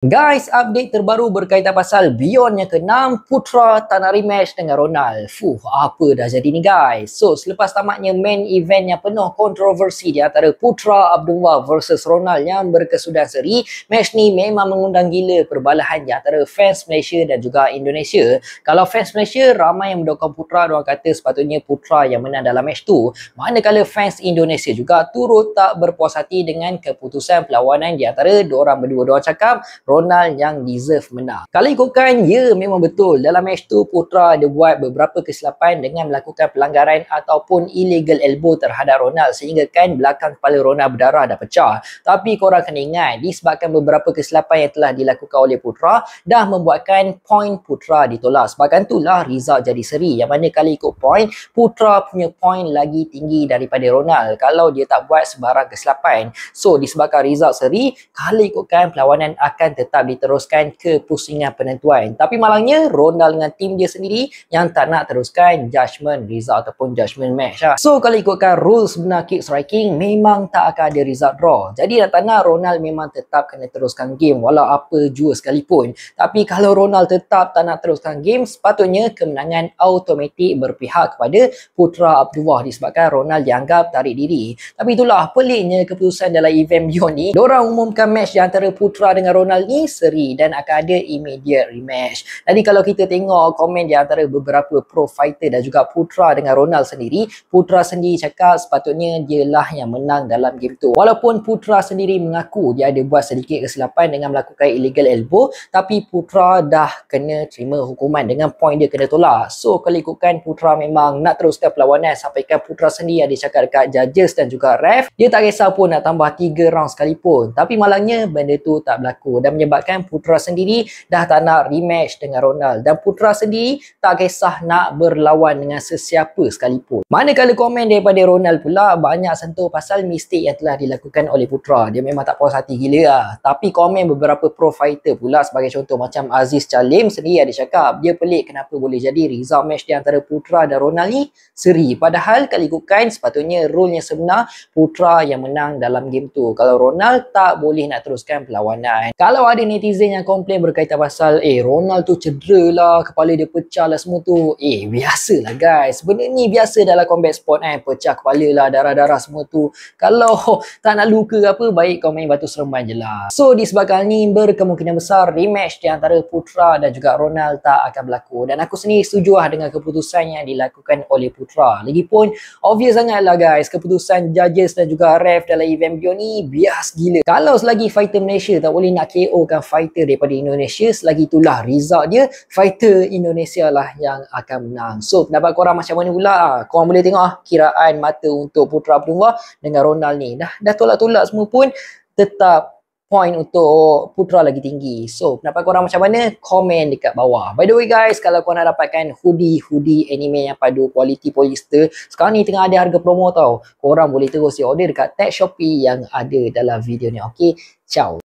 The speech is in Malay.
Guys, update terbaru berkaitan pasal Beyond yang ke-6, Putra tak nak rematch dengan Ronald. Apa dah jadi ni guys? So, selepas tamatnya main event yang penuh kontroversi di antara Putra Abdullah versus Ronald yang berkesudahan seri, match ni memang mengundang gila perbalahan di antara fans Malaysia dan juga Indonesia. Kalau fans Malaysia, ramai yang mendukung Putra, diorang kata sepatutnya Putra yang menang dalam match tu. Manakala fans Indonesia juga turut tak berpuas hati dengan keputusan perlawanan di antara diorang berdua. Diorang cakap Ronald yang deserve menang. Kalau ikutkan, ya memang betul. Dalam match tu, Putra ada buat beberapa kesilapan dengan melakukan pelanggaran ataupun illegal elbow terhadap Ronald sehingga kan belakang kepala Ronald berdarah dah pecah. Tapi korang kena ingat, disebabkan beberapa kesilapan yang telah dilakukan oleh Putra dah membuatkan point Putra ditolak. Sebabkan itulah result jadi seri. Yang mana kalau ikut point, Putra punya point lagi tinggi daripada Ronald kalau dia tak buat sebarang kesilapan. So, disebabkan result seri, kalau ikutkan perlawanan akan tetap diteruskan ke pusingan penentuan. Tapi malangnya Ronald dengan tim dia sendiri yang tak nak teruskan judgement result ataupun judgement match lah. So kalau ikutkan rules sebenar kick striking, memang tak akan ada result draw. Jadi tak nak Ronald memang tetap kena teruskan game walau apa jua sekalipun. Tapi kalau Ronald tetap tak nak teruskan game, sepatutnya kemenangan automatik berpihak kepada Putra Abdullah disebabkan Ronald dianggap tarik diri. Tapi itulah peliknya keputusan dalam event Beyond ni. Diorang umumkan match di antara Putra dengan Ronald ni seri dan akan ada immediate rematch. Jadi kalau kita tengok komen di antara beberapa pro fighter dan juga Putra dengan Ronald sendiri, Putra sendiri cakap sepatutnya dialah yang menang dalam game tu. Walaupun Putra sendiri mengaku dia ada buat sedikit kesilapan dengan melakukan illegal elbow, tapi Putra dah kena terima hukuman dengan point dia kena tolak. So kalau ikutkan Putra memang nak teruskan perlawanan, sampaikan Putra sendiri ada cakap dekat judges dan juga ref, dia tak kisah pun nak tambah 3 round sekalipun. Tapi malangnya benda tu tak berlaku dan menyebabkan Putra sendiri dah tak nak rematch dengan Ronald dan Putra sendiri tak kisah nak berlawan dengan sesiapa sekalipun. Manakala komen daripada Ronald pula banyak sentuh pasal mistik yang telah dilakukan oleh Putra. Dia memang tak puas hati gila lah. Tapi komen beberapa pro fighter pula sebagai contoh macam Aziz Chalim sendiri ada cakap dia pelik kenapa boleh jadi result match di antara Putra dan Ronald ni seri. Padahal kalau ikutkan sepatutnya rule yang sebenar Putra yang menang dalam game tu. Kalau Ronald tak boleh nak teruskan perlawanan. Kalau ada netizen yang komplain berkaitan pasal Ronald tu cedera lah, kepala dia pecah lah semua tu. Biasalah guys. Benda ni biasa dalam combat sport pecah kepala lah, darah-darah semua tu. Kalau tak nak luka ke apa, baik kau main batu seremban je lah. So disebabkan ni berkemungkinan besar rematch di antara Putra dan juga Ronald tak akan berlaku. Dan aku sendiri setuju lah dengan keputusan yang dilakukan oleh Putra. Lagipun obvious sangat lah guys, keputusan judges dan juga ref dalam event Beyond ni bias gila. Kalau selagi fighter Malaysia tak boleh nak KO kan fighter daripada Indonesia, selagi itulah result dia fighter Indonesia lah yang akan menang. So pendapat korang macam mana pula? Korang boleh tengok kiraan mata untuk Putra Abdullah dengan Ronald ni dah tolak-tolak semua pun tetap point untuk Putra lagi tinggi. So pendapat korang macam mana? Komen dekat bawah. By the way guys, kalau korang nak dapatkan hoodie anime yang padu quality polyester, sekarang ni tengah ada harga promo tau. Korang boleh terus order dekat tag Shopee yang ada dalam video ni. Okay, ciao.